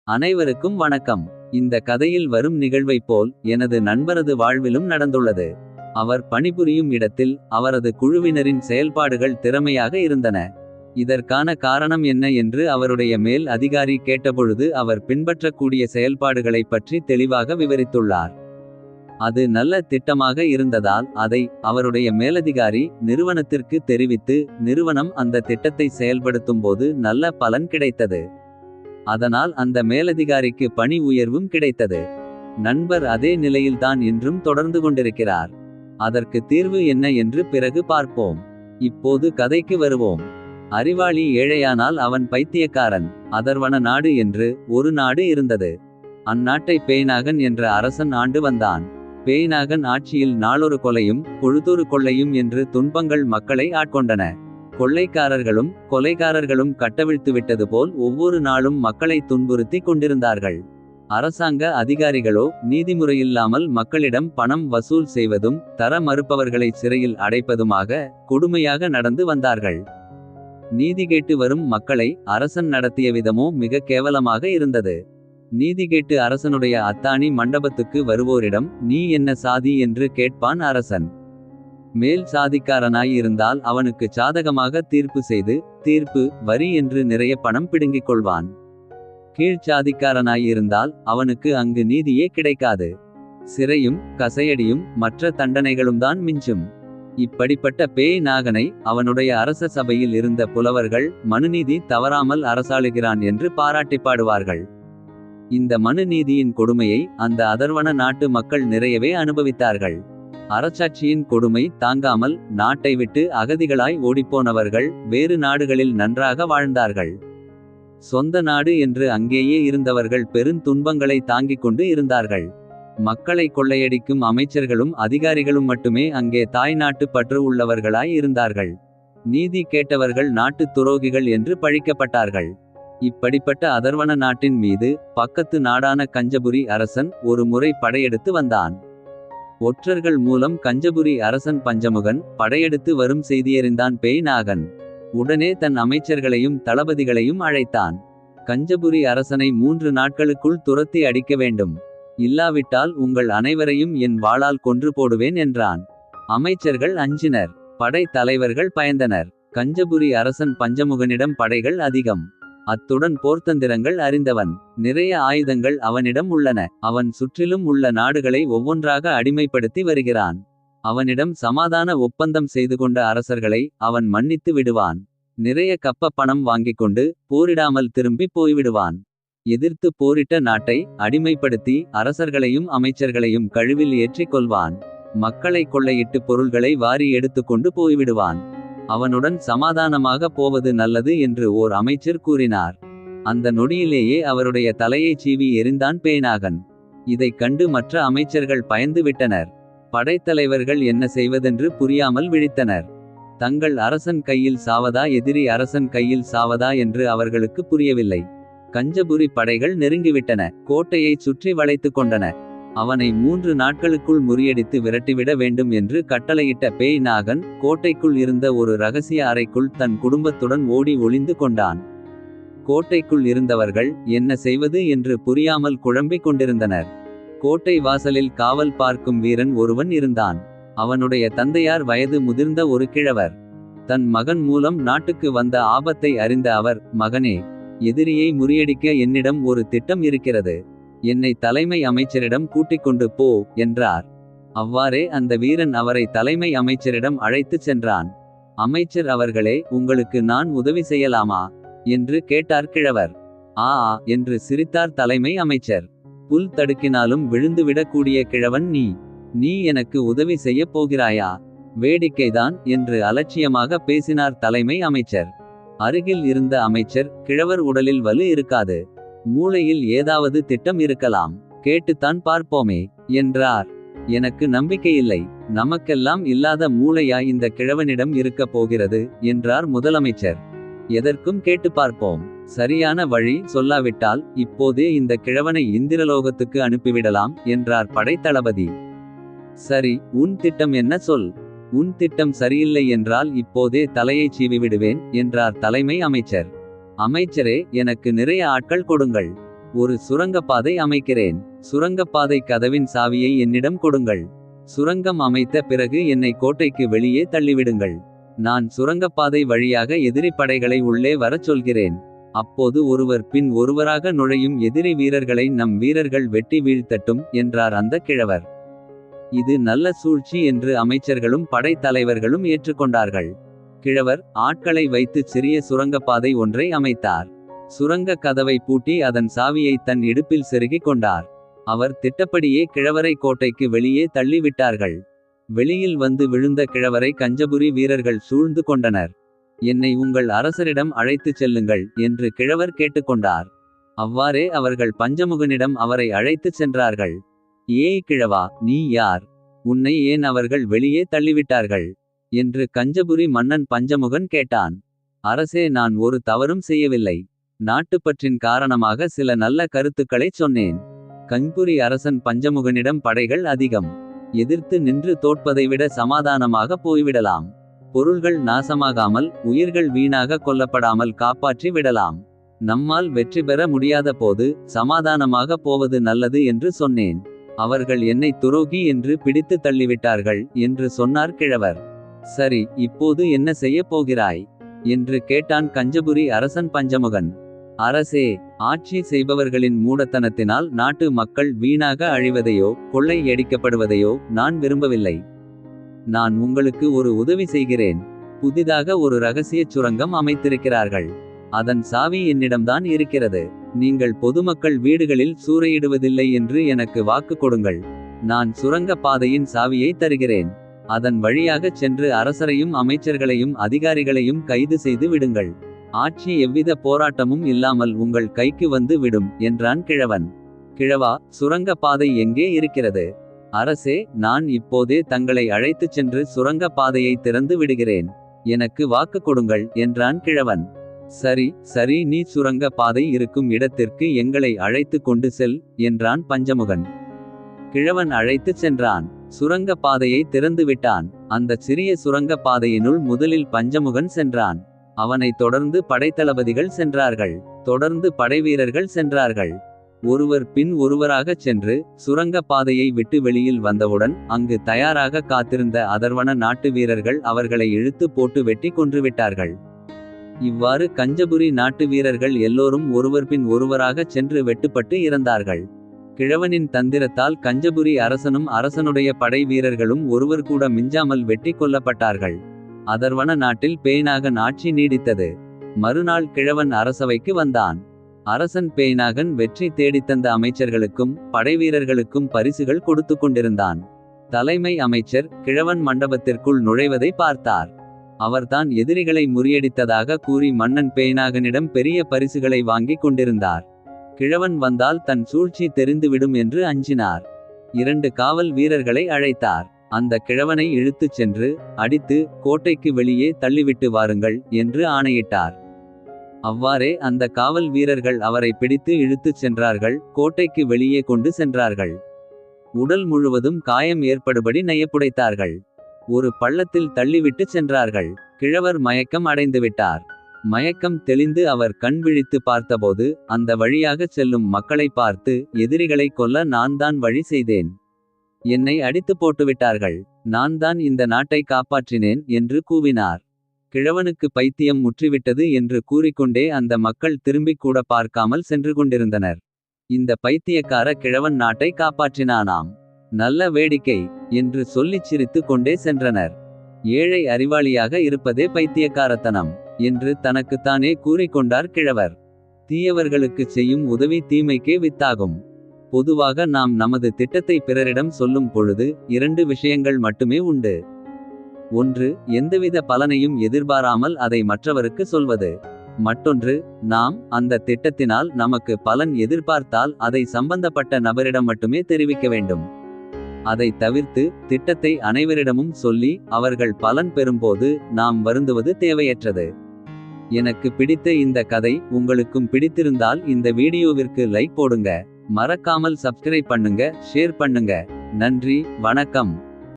அனைவருக்கும் வணக்கம். இந்த கதையில் வரும் நிகழ்வைப் போல் எனது நண்பரது வாழ்விலும் நடந்துள்ளது. அவர் பணிபுரியும் இடத்தில் அவரது குழுவினரின் செயல்பாடுகள் திறமையாக இருந்தன. இதற்கான காரணம் என்ன என்று அவருடைய மேல் அதிகாரி கேட்டபொழுது அவர் பின்பற்றக்கூடிய செயல்பாடுகளைப் பற்றி தெளிவாக விவரித்துள்ளார். அது நல்ல திட்டமாக இருந்ததால் அதை அவருடைய மேலதிகாரி நிறுவனத்திற்கு தெரிவித்து நிறுவனம் அந்த திட்டத்தை செயல்படுத்தும்போது நல்ல பலன் கிடைத்தது. அதனால் அந்த மேலதிகாரிக்கு பணி உயர்வும் கிடைத்தது. நண்பர் அதே நிலையில்தான் இன்றும் தொடர்ந்து கொண்டிருக்கிறார். அதற்கு தீர்வு என்ன என்று பிறகு பார்ப்போம். இப்போது கதைக்கு வருவோம். அறிவாளி ஏழையானால் அவன் பைத்தியக்காரன். அதர்வன நாடு என்று ஒரு நாடு இருந்தது. அந்நாட்டை பேய்நாகன் என்ற அரசன் ஆண்டு வந்தான். பேய்நாகன் ஆட்சியில் நாளொரு கொலையும் பொழுதொரு கொள்ளையும் என்று துன்பங்கள் மக்களை ஆட்கொண்டன. கொள்ளைக்காரர்களும் கொலைகாரர்களும் கட்டவிழ்த்துவிட்டது போல் ஒவ்வொரு நாளும் மக்களை துன்புறுத்தி கொண்டிருந்தார்கள். அரசாங்க அதிகாரிகளோ நீதிமுறையில்லாமல் மக்களிடம் பணம் வசூல் செய்வதும் தர மறுப்பவர்களை சிறையில் அடைப்பதுமாக கொடுமையாக நடந்து வந்தார்கள். நீதி கேட்டு வரும் மக்களை அரசன் நடத்திய விதமோ மிக கேவலமாக இருந்தது. நீதி கேட்டு அரசனுடைய அத்தாணி மண்டபத்துக்கு வருவோரிடம் நீ என்ன சாதி என்று கேட்பான் அரசன். மேல் சாதிக்காரனாய் இருந்தால் அவனுக்கு சாதகமாக தீர்ப்பு செய்து தீர்ப்பு வரி என்று நிறைய பணம் பிடுங்கிக் கொள்வான். கீழ்ச்சாதிக்காரனாய் இருந்தால் அவனுக்கு அங்கு நீதியே கிடைக்காது. சிறையும் கசையடியும் மற்ற தண்டனைகளும் தான் மிஞ்சும். இப்படிப்பட்ட பேய் நாகனை அவனுடைய அரச சபையில் இருந்த புலவர்கள் மனுநீதி தவறாமல் அரசாளுகிறான் என்று பாராட்டி பாடுவார்கள். இந்த மனுநீதியின் கொடுமையை அந்த அதர்வன நாட்டு மக்கள் நிறையவே அனுபவித்தார்கள். அரசாட்சியின் கொடுமை தாங்காமல் நாட்டை விட்டு அகதிகளாய் ஓடிப்போனவர்கள் வேறு நாடுகளில் நன்றாக வாழ்ந்தார்கள். சொந்த நாடு என்று அங்கேயே இருந்தவர்கள் பெருந்துன்பங்களை தாங்கிக் கொண்டு இருந்தார்கள். மக்களை கொள்ளையடிக்கும் அமைச்சர்களும் அதிகாரிகளும் மட்டுமே அங்கே தாய் நாட்டு பற்று உள்ளவர்களாய் இருந்தார்கள். நீதி கேட்டவர்கள் நாட்டு துரோகிகள் என்று பழிக்கப்பட்டார்கள். இப்படிப்பட்ட அதர்வன நாட்டின் மீது பக்கத்து நாடான கஞ்சபுரி அரசன் ஒரு முறை படையெடுத்து வந்தான். ஒற்றர்கள் மூலம் கஞ்சபுரி அரசன் பஞ்சமுகன் படையெடுத்து வரும் செய்தியறிந்தான் பேய் நாகன். உடனே தன் அமைச்சர்களையும் தளபதிகளையும் அழைத்தான். கஞ்சபுரி அரசனை 3 நாட்களுக்குள் துரத்தி அடிக்க வேண்டும். இல்லாவிட்டால் உங்கள் அனைவரையும் என் வாளால் கொன்று போடுவேன் என்றான். அமைச்சர்கள் அஞ்சினர். படை தலைவர்கள் பயந்தனர். கஞ்சபுரி அரசன் பஞ்சமுகனிடம் படைகள் அதிகம். அத்துடன் போர்த்தந்திரங்கள் அறிந்தவன். நிறைய ஆயுதங்கள் அவனிடம் உள்ளன. அவன் சுற்றிலும் உள்ள நாடுகளை ஒவ்வொன்றாக அடிமைப்படுத்தி வருகிறான். அவனிடம் சமாதான ஒப்பந்தம் செய்து கொண்ட அரசர்களை அவன் மன்னித்து விடுவான். நிறைய கப்ப பணம் வாங்கிக் கொண்டு போரிடாமல் திரும்பி போய்விடுவான். எதிர்த்து போரிட்ட நாட்டை அடிமைப்படுத்தி அரசர்களையும் அமைச்சர்களையும் கழுவில் ஏற்றிக் கொள்வான். மக்களை கொள்ளையிட்டு பொருள்களை வாரி எடுத்துக்கொண்டு போய்விடுவான். அவனுடன் சமாதானமாக போவது நல்லது என்று ஓர் அமைச்சர் கூறினார். அந்த நொடியிலேயே அவருடைய தலையை சீவி எறிந்தான் பேய்நாகன். இதைக் கண்டு மற்ற அமைச்சர்கள் பயந்து விட்டனர். படைத்தலைவர்கள் என்ன செய்வதென்று புரியாமல் விழித்தனர். தங்கள் அரசன் கையில் சாவதா எதிரி அரசன் கையில் சாவதா என்று அவர்களுக்கு புரியவில்லை. கஞ்சபுரி படைகள் நெருங்கிவிட்டன. கோட்டையை சுற்றி வளைத்து கொண்டன. அவனை 3 நாட்களுக்குள் முறியடித்து விரட்டிவிட வேண்டும் என்று கட்டளையிட்ட பேய் நாகன் கோட்டைக்குள் இருந்த ஒரு ரகசிய அறைக்குள் தன் குடும்பத்துடன் ஓடி ஒளிந்து கொண்டான். கோட்டைக்குள் இருந்தவர்கள் என்ன செய்வது என்று புரியாமல் குழம்பிக் கொண்டிருந்தனர். கோட்டை வாசலில் காவல் பார்க்கும் வீரன் ஒருவன் இருந்தான். அவனுடைய தந்தையார் வயது முதிர்ந்த ஒரு கிழவர். தன் மகன் மூலம் நாட்டுக்கு வந்த ஆபத்தை அறிந்த அவர், மகனே, எதிரியை முறியடிக்க என்னிடம் ஒரு திட்டம் இருக்கிறது. என்னை தலைமை அமைச்சரிடம் கூட்டிக் கொண்டு போ என்றார். அவ்வாறே அந்த வீரன் அவரை தலைமை அமைச்சரிடம் அழைத்துச் சென்றான். அமைச்சர் அவர்களே, உங்களுக்கு நான் உதவி செய்யலாமா என்று கேட்டார் கிழவர். ஆ என்று சிரித்தார் தலைமை அமைச்சர். புல் தடுக்கினாலும் விழுந்துவிடக்கூடிய கிழவன் நீ எனக்கு உதவி செய்யப் போகிறாயா? வேடிக்கைதான் என்று அலட்சியமாக பேசினார் தலைமை அமைச்சர். அருகில் இருந்த அமைச்சர், கிழவர் உடலில் வலு இருக்காது. மூளையில் ஏதாவது திட்டம் இருக்கலாம். கேட்டுத்தான் பார்ப்போமே என்றார். எனக்கு நம்பிக்கையில்லை. நமக்கெல்லாம் இல்லாத மூளையா இந்த கிழவனிடம் இருக்கப் போகிறது என்றார் முதலமைச்சர். எதற்கும் கேட்டு பார்ப்போம். சரியான வழி சொல்லாவிட்டால் இப்போதே இந்த கிழவனை இந்திரலோகத்துக்கு அனுப்பிவிடலாம் என்றார் படைத்தளபதி. சரி, உன் திட்டம் என்ன சொல். உன் திட்டம் சரியில்லை என்றால் இப்போதே தலையை சீவிவிடுவேன் என்றார் தலைமை அமைச்சர். அமைச்சரே, எனக்கு நிறைய ஆட்கள் கொடுங்கள். ஒரு சுரங்கப்பாதை அமைக்கிறேன். சுரங்கப்பாதை கதவின் சாவியை என்னிடம் கொடுங்கள். சுரங்கம் அமைத்த பிறகு என்னை கோட்டைக்கு வெளியே தள்ளிவிடுங்கள். நான் சுரங்கப்பாதை வழியாக எதிரி படைகளை உள்ளே வரச் சொல்கிறேன். அப்போது ஒருவர் பின் ஒருவராக நுழையும் எதிரி வீரர்களை நம் வீரர்கள் வெட்டி வீழ்த்தட்டும் என்றார் அந்த கிழவர். இது நல்ல சூழ்ச்சி என்று அமைச்சர்களும் படைத் தலைவர்களும் ஏற்றுக்கொண்டார்கள். கிழவர் ஆட்களை வைத்து சிறிய சுரங்கப்பாதை ஒன்றை அமைத்தார். சுரங்க கதவை பூட்டி அதன் சாவியை தன் இடுப்பில் செருகிக் கொண்டார். அவர் திட்டப்படியே கிழவரை கோட்டைக்கு வெளியே தள்ளிவிட்டார்கள். வெளியில் வந்து விழுந்த கிழவரை கஞ்சபுரி வீரர்கள் சூழ்ந்து கொண்டனர். என்னை உங்கள் அரசரிடம் அழைத்துச் செல்லுங்கள் என்று கிழவர் கேட்டுக்கொண்டார். அவ்வாறே அவர்கள் பஞ்சமுகனிடம் அவரை அழைத்துச் சென்றார்கள். ஏய் கிழவா, நீ யார்? உன்னை ஏன் அவர்கள் வெளியே தள்ளிவிட்டார்கள் என்று கஞ்சபுரி மன்னன் பஞ்சமுகன் கேட்டான். அரசே, நான் ஒரு தவறும் செய்யவில்லை. நாட்டுப்பற்றின் காரணமாக சில நல்ல கருத்துக்களைச் சொன்னேன். கஞ்புரி அரசன் பஞ்சமுகனிடம் படைகள் அதிகம். எதிர்த்து நின்று தோற்பதை விட சமாதானமாக போய்விடலாம். பொருள்கள் நாசமாகாமல் உயிர்கள் வீணாக கொல்லப்படாமல் காப்பாற்றி விடலாம். நம்மால் வெற்றி பெற முடியாத போது சமாதானமாக போவது நல்லது என்று சொன்னேன். அவர்கள் என்னை துரோகி என்று பிடித்து தள்ளிவிட்டார்கள் என்று சொன்னார் கிழவர். சரி, இப்போது என்ன செய்யப் போகிறாய் என்று கேட்டான் கஞ்சபுரி அரசன் பஞ்சமுகன். அரசே, ஆட்சி செய்பவர்களின் மூடத்தனத்தினால் நாட்டு மக்கள் வீணாக அழிவதையோ கொள்ளையடிக்கப்படுவதையோ நான் விரும்பவில்லை. நான் உங்களுக்கு ஒரு உதவி செய்கிறேன். புதிதாக ஒரு இரகசிய சுரங்கம் அமைத்திருக்கிறார்கள். அதன் சாவி என்னிடம்தான் இருக்கிறது. நீங்கள் பொதுமக்கள் வீடுகளில் சூறையிடுவதில்லை என்று எனக்கு வாக்கு கொடுங்கள். நான் சுரங்க பாதையின் சாவியை தருகிறேன். அதன் வழியாகச் சென்று அரசரையும் அமைச்சர்களையும் அதிகாரிகளையும் கைது செய்து விடுங்கள். ஆட்சி எவ்வித போராட்டமும் இல்லாமல் உங்கள் கைக்கு வந்து விடும் என்றான் கிழவன். கிழவா, சுரங்க பாதை எங்கே இருக்கிறது? அரசே, நான் இப்போதே தங்களை அழைத்துச் சென்று சுரங்க பாதையை திறந்து விடுகிறேன். எனக்கு வாக்கு கொடுங்கள் என்றான் கிழவன். சரி சரி, நீ சுரங்க பாதை இருக்கும் இடத்திற்கு எங்களை அழைத்து கொண்டு செல் என்றான் பஞ்சமுகன். கிழவன் அழைத்துச் சென்றான். சுரங்க பாதையை திறந்து விட்டான். அந்த சிறிய சுரங்க பாதையினுள் முதலில் பஞ்சமுகன் சென்றான். அவனைத் தொடர்ந்து படைத்தளபதிகள் சென்றார்கள். தொடர்ந்து படைவீரர்கள் சென்றார்கள். ஒருவர் பின் ஒருவராகச் சென்று சுரங்க பாதையை விட்டு வெளியில் வந்தவுடன் அங்கு தயாராக காத்திருந்த அதர்வன நாட்டு வீரர்கள் அவர்களை இழுத்து போட்டு வெட்டி கொன்றுவிட்டார்கள். இவ்வாறு கஞ்சபுரி நாட்டு வீரர்கள் எல்லோரும் ஒருவர் பின் ஒருவராகச் சென்று வெட்டுப்பட்டு இறந்தார்கள். கிழவனின் தந்திரத்தால் கஞ்சபுரி அரசனும் அரசனுடைய படை வீரர்களும் ஒருவர் கூட மிஞ்சாமல் வெட்டி கொல்லப்பட்டார்கள். அதர்வன நாட்டில் பேய்நாகன் ஆட்சி நீடித்தது. மறுநாள் கிழவன் அரசவைக்கு வந்தான். அரசன் பேய்நாகன் வெற்றி தேடித்தந்த அமைச்சர்களுக்கும் படைவீரர்களுக்கும் பரிசுகள் கொடுத்து கொண்டிருந்தான். தலைமை அமைச்சர் கிழவன் மண்டபத்திற்குள் நுழைவதை பார்த்தார். அவர்தான் எதிரிகளை முறியடித்ததாக கூறி மன்னன் பேய்நாகனிடம் பெரிய பரிசுகளை வாங்கிக் கொண்டிருந்தார். கிழவன் வந்தால் தன் சூழ்ச்சி தெரிந்துவிடும் என்று அஞ்சினார். 2 காவல் வீரர்களை அழைத்தார். அந்த கிழவனை இழுத்துச் சென்று அடித்து கோட்டைக்கு வெளியே தள்ளிவிட்டு வாருங்கள் என்று ஆணையிட்டார். அவ்வாறே அந்த காவல் வீரர்கள் அவரை பிடித்து இழுத்துச் சென்றார்கள். கோட்டைக்கு வெளியே கொண்டு சென்றார்கள். உடல் முழுவதும் காயம் ஏற்படுபடி நையப்புடைத்தார்கள். ஒரு பள்ளத்தில் தள்ளிவிட்டு சென்றார்கள். கிழவர் மயக்கம் அடைந்துவிட்டார். மயக்கம் தெளிந்து அவர் கண் விழித்து பார்த்தபோது அந்த வழியாகச் செல்லும் மக்களை பார்த்து, எதிரிகளை கொல்ல நான் தான் வழி செய்தேன். என்னை அடித்து போட்டுவிட்டார்கள். நான் தான் இந்த நாட்டை காப்பாற்றினேன் என்று கூவினார். கிழவனுக்கு பைத்தியம் முற்றிவிட்டது என்று கூறிக்கொண்டே அந்த மக்கள் திரும்பிக் கூட பார்க்காமல் சென்று கொண்டிருந்தனர். இந்த பைத்தியக்கார கிழவன் நாட்டை காப்பாற்றினானாம், நல்ல வேடிக்கை என்று சொல்லிச் சிரித்து கொண்டே சென்றனர். ஏழை அறிவாளியாக இருப்பதே பைத்தியக்காரத்தனம் என்று தனக்குத்தானே கூறிக்கொண்டார் கிழவர். தீயவர்களுக்குச் செய்யும் உதவி தீமைக்கே வித்தாகும். பொதுவாக நாம் நமது திட்டத்தை பிறரிடம் சொல்லும் பொழுது 2 விஷயங்கள் மட்டுமே உண்டு. ஒன்று, எந்தவித பலனையும் எதிர்பாராமல் அதை மற்றவருக்கு சொல்வது. மற்றொன்று, நாம் அந்த திட்டத்தினால் நமக்கு பலன் எதிர்பார்த்தால் அதை சம்பந்தப்பட்ட நபரிடம் மட்டுமே தெரிவிக்க வேண்டும். அதை தவிர்த்து திட்டத்தை அனைவரிடமும் சொல்லி அவர்கள் பலன் பெறும்போது நாம் வருந்துவது தேவையற்றது. எனக்கு பிடித்த இந்த கதை உங்களுக்கும் பிடித்திருந்தால் இந்த வீடியோவிற்கு லைக் போடுங்க. மறக்காமல் சப்ஸ்கிரைப் பண்ணுங்க, ஷேர் பண்ணுங்க. நன்றி, வணக்கம்.